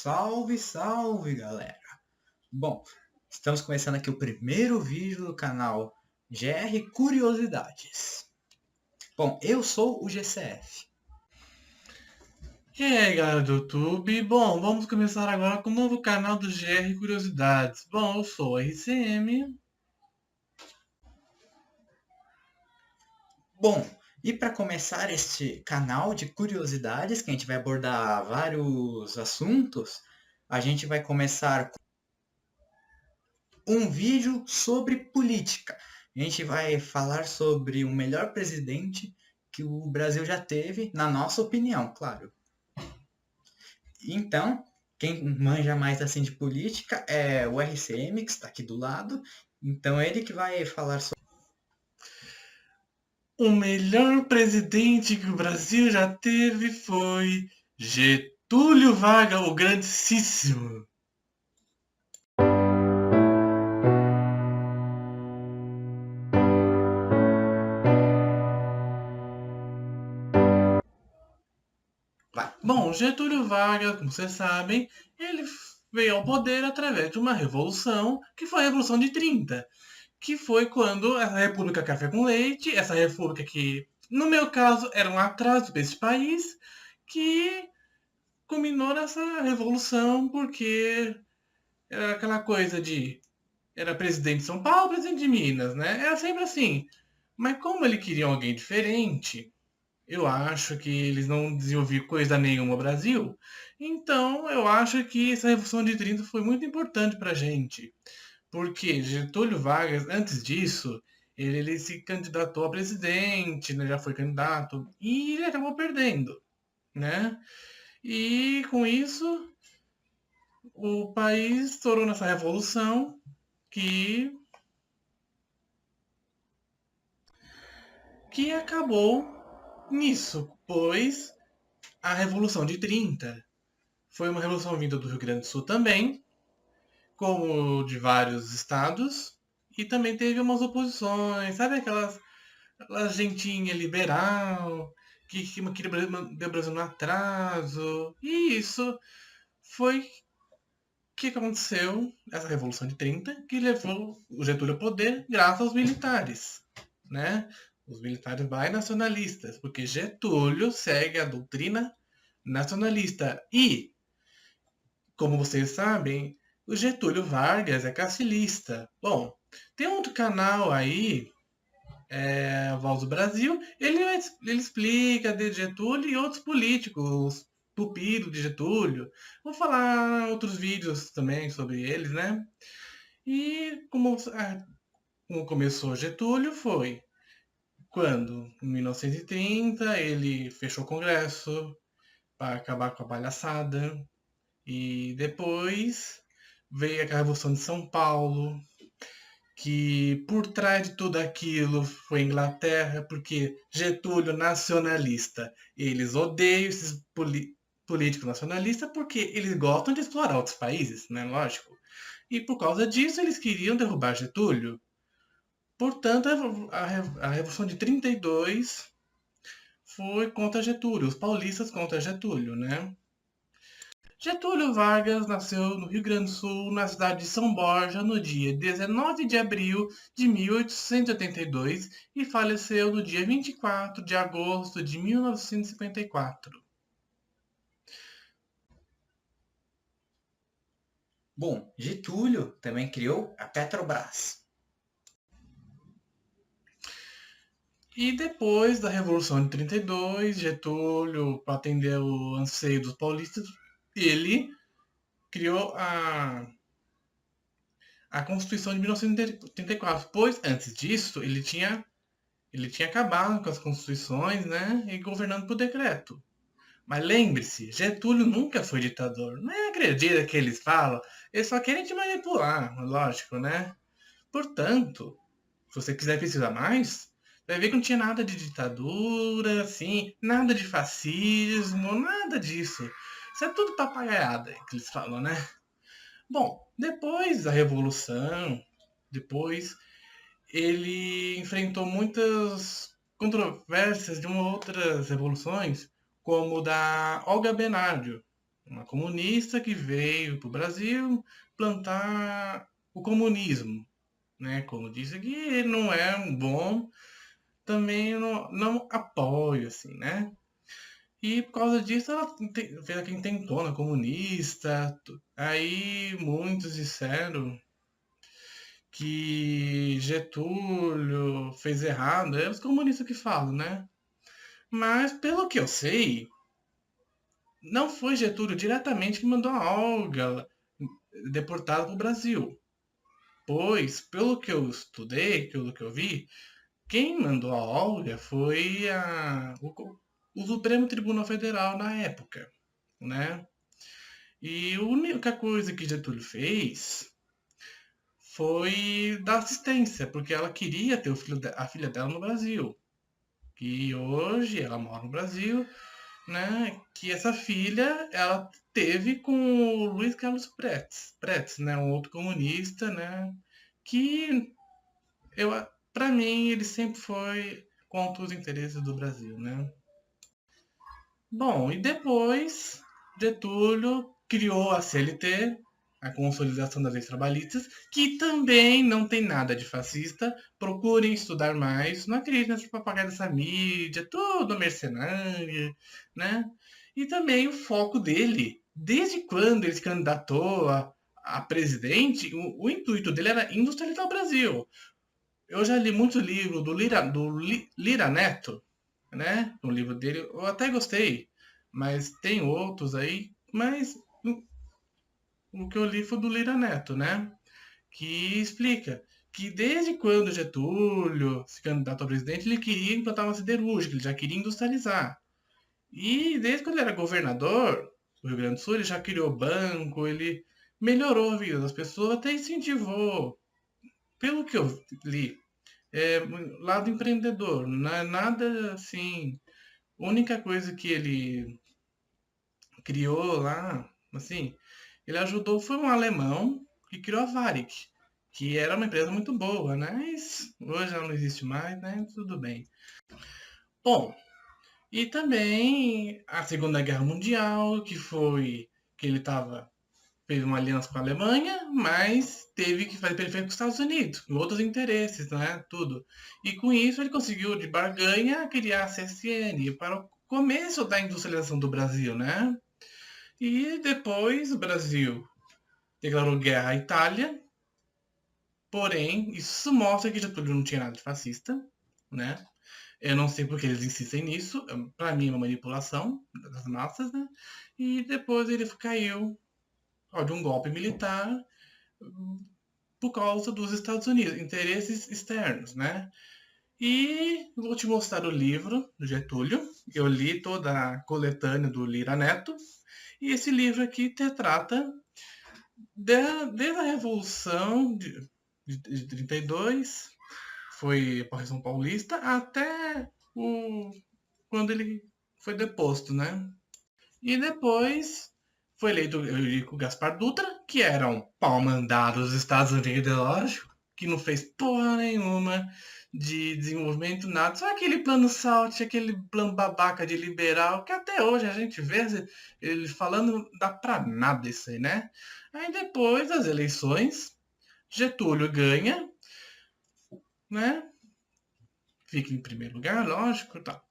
Salve, salve, galera! Bom, estamos começando aqui o primeiro vídeo do canal GR Curiosidades. Bom, eu sou o GCF. E aí, galera do YouTube? Bom, vamos começar agora com o novo canal do GR Curiosidades. Bom, eu sou o RCM. Bom, e para começar este canal de curiosidades, que a gente vai abordar vários assuntos, a gente vai começar com um vídeo sobre política. A gente vai falar sobre o melhor presidente que o Brasil já teve, na nossa opinião, claro. Então, quem manja mais assim de política é o RCM, que está aqui do lado. Então, ele que vai falar sobre. O melhor presidente que o Brasil já teve foi Getúlio Vargas, o grandíssimo. Bom, Getúlio Vargas, como vocês sabem, ele veio ao poder através de uma revolução, que foi a Revolução de 30, que foi quando a República Café com Leite, essa república que, no meu caso, era um atraso para esse país, que culminou nessa revolução porque era aquela coisa de era presidente de São Paulo, presidente de Minas, né? Era sempre assim. Mas como ele queria alguém diferente, eu acho que eles não desenvolviam coisa nenhuma no Brasil. Então, eu acho que essa Revolução de 30 foi muito importante pra gente. Porque Getúlio Vargas, antes disso, ele se candidatou a presidente, né, já foi candidato, e ele acabou perdendo, né? E com isso, o país estourou nessa revolução que, que acabou nisso, pois a Revolução de 30 foi uma revolução vinda do Rio Grande do Sul também, como de vários estados, e também teve umas oposições, sabe aquela gentinha liberal que queria manter o Brasil no atraso, e isso foi o que aconteceu essa Revolução de 30 que levou o Getúlio ao poder graças aos militares, né? Os militares mais nacionalistas, porque Getúlio segue a doutrina nacionalista e, como vocês sabem, o Getúlio Vargas é castilhista. Bom, tem outro canal aí, a Voz do Brasil, ele explica de Getúlio e outros políticos, pupilo de Getúlio. Vou falar outros vídeos também sobre eles, né? E como começou Getúlio foi quando, em 1930, ele fechou o Congresso para acabar com a palhaçada. E depois veio a Revolução de São Paulo, que por trás de tudo aquilo foi a Inglaterra, porque Getúlio nacionalista, eles odeiam esses políticos nacionalistas porque eles gostam de explorar outros países, né? Lógico. E por causa disso eles queriam derrubar Getúlio. Portanto, a Revolução de 32 foi contra Getúlio, os paulistas contra Getúlio, né? Getúlio Vargas nasceu no Rio Grande do Sul, na cidade de São Borja, no dia 19 de abril de 1882 e faleceu no dia 24 de agosto de 1954. Bom, Getúlio também criou a Petrobras. E depois da Revolução de 32, Getúlio, para atender o anseio dos paulistas, ele criou a Constituição de 1934, pois antes disso ele tinha acabado com as constituições, né, e governando por decreto. Mas lembre-se, Getúlio nunca foi ditador. Não é acredita que eles falam, eles só querem te manipular, lógico, né? Portanto, se você quiser pesquisar mais, vai ver que não tinha nada de ditadura, assim, nada de fascismo, nada disso. Isso é tudo papagaiada que eles falam, né? Bom, depois da Revolução, depois ele enfrentou muitas controvérsias de outras revoluções, como da Olga Benário. uma comunista que veio para o Brasil plantar o comunismo, né? Como disse que não é bom, também não apoio, assim, né? E por causa disso ela fez aquela intentona comunista. Aí muitos disseram que Getúlio fez errado. É os comunistas que falam, né? Mas pelo que eu sei, não foi Getúlio diretamente que mandou a Olga deportada para o Brasil. Pois, pelo que eu estudei, pelo que eu vi, quem mandou a Olga foi o Supremo Tribunal Federal na época, né? E a única coisa que Getúlio fez foi dar assistência, porque ela queria ter a filha dela no Brasil. Que hoje ela mora no Brasil, né? Que essa filha ela teve com o Luiz Carlos Prestes, né? Um outro comunista, né? Que eu, para mim, ele sempre foi contra os interesses do Brasil, né? Bom, e depois Getúlio criou a CLT, a Consolidação das Leis Trabalhistas, que também não tem nada de fascista. Procurem estudar mais. Não acreditem nessa papagaia dessa mídia, tudo mercenária, né? E também o foco dele, desde quando ele se candidatou a presidente, o intuito dele era industrializar o Brasil. Eu já li muito livro do Lira Neto, né? O livro dele, eu até gostei, mas tem outros aí, mas o que eu li foi do Lira Neto, né? Que explica que desde quando Getúlio se candidatou a presidente, ele queria implantar uma siderúrgica, ele já queria industrializar. E desde quando ele era governador do Rio Grande do Sul, ele já criou banco, ele melhorou a vida das pessoas, até incentivou. Pelo que eu li, lado empreendedor, não é nada assim. A única coisa que ele criou lá, assim, ele ajudou foi um alemão que criou a Varig, que era uma empresa muito boa, né? Mas hoje ela não existe mais, né? Tudo bem. Bom, e também a Segunda Guerra Mundial, que foi que ele estava fez uma aliança com a Alemanha, mas teve que fazer periferia com os Estados Unidos, com outros interesses, né? Tudo. E com isso ele conseguiu de barganha criar a CSN para o começo da industrialização do Brasil, né? E depois o Brasil declarou guerra à Itália, porém isso mostra que Getúlio não tinha nada de fascista, né? Eu não sei porque eles insistem nisso, para mim é uma manipulação das massas, né? E depois ele caiu de um golpe militar por causa dos Estados Unidos, interesses externos, né? E vou te mostrar o livro do Getúlio. Eu li toda a coletânea do Lira Neto. E esse livro aqui trata desde a Revolução de 32, foi a Revolução Paulista, até quando ele foi deposto, né? E depois foi eleito o Eurico Gaspar Dutra, que era um pau-mandado dos Estados Unidos, é lógico, que não fez porra nenhuma de desenvolvimento, nada. Só aquele plano SALT, aquele plano babaca de liberal, que até hoje a gente vê ele falando, não dá pra nada isso aí, né? Aí depois das eleições, Getúlio ganha, né? Fica em primeiro lugar, lógico, tá.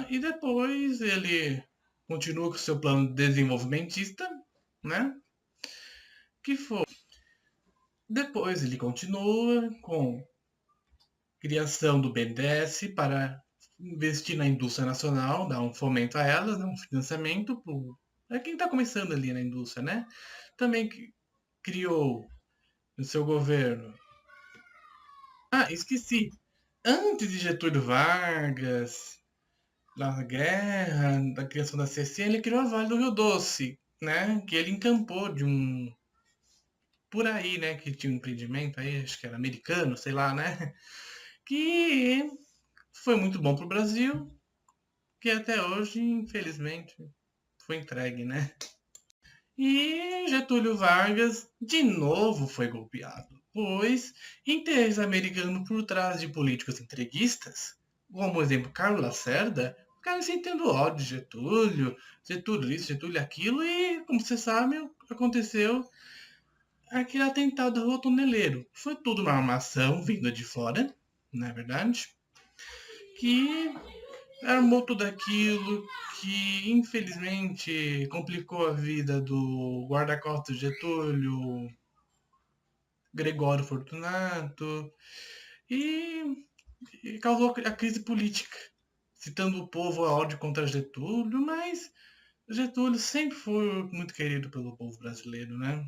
E depois ele continua com seu plano desenvolvimentista, né? Que foi. Depois ele continua com criação do BNDES para investir na indústria nacional, dar um fomento a elas, dar um financiamento para quem está começando ali na indústria, né? Também criou no seu governo. Esqueci. Antes de Getúlio Vargas, da guerra, da criação da CC, ele criou a Vale do Rio Doce, né? Que ele encampou de um por aí, né? Que tinha um empreendimento aí, acho que era americano, sei lá, né? Que foi muito bom para o Brasil, que até hoje, infelizmente, foi entregue, né? E Getúlio Vargas de novo foi golpeado, pois interesses americanos por trás de políticos entreguistas, como por exemplo Carlos Lacerda, ficaram sentindo ódio de Getúlio, Getúlio isso, Getúlio aquilo, e, como você sabe, aconteceu aquele atentado rotuneleiro. Foi tudo uma armação vinda de fora, não é verdade? Que armou tudo aquilo, que infelizmente complicou a vida do guarda-costas Getúlio, Gregório Fortunato, e, e causou a crise política, citando o povo a ódio contra Getúlio, mas Getúlio sempre foi muito querido pelo povo brasileiro, né?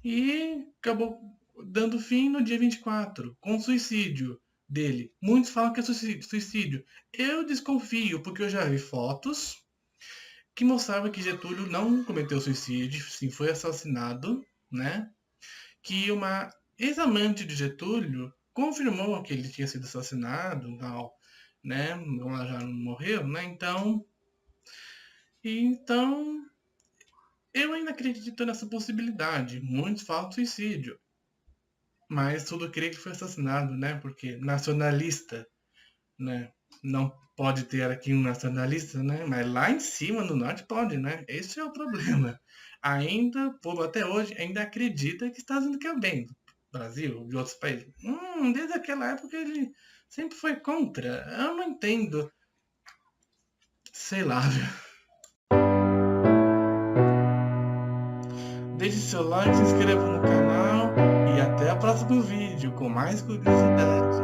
E acabou dando fim no dia 24, com o suicídio dele. Muitos falam que é suicídio. Eu desconfio, porque eu já vi fotos que mostravam que Getúlio não cometeu suicídio, sim foi assassinado, né? Que uma ex-amante de Getúlio confirmou que ele tinha sido assassinado, tal, né? Ela já morreu, né? Então eu ainda acredito nessa possibilidade. Muitos falam suicídio, mas tudo crê que foi assassinado, né? Porque nacionalista, né? Não pode ter aqui um nacionalista, né? Mas lá em cima, no norte, pode, né? Esse é o problema. Ainda, o povo até hoje ainda acredita que está fazendo que é bem do Brasil, de outros países. Desde aquela época ele sempre foi contra. Eu não entendo. Sei lá, viu? Deixe seu like, se inscreva no canal e até o próximo vídeo com mais curiosidades.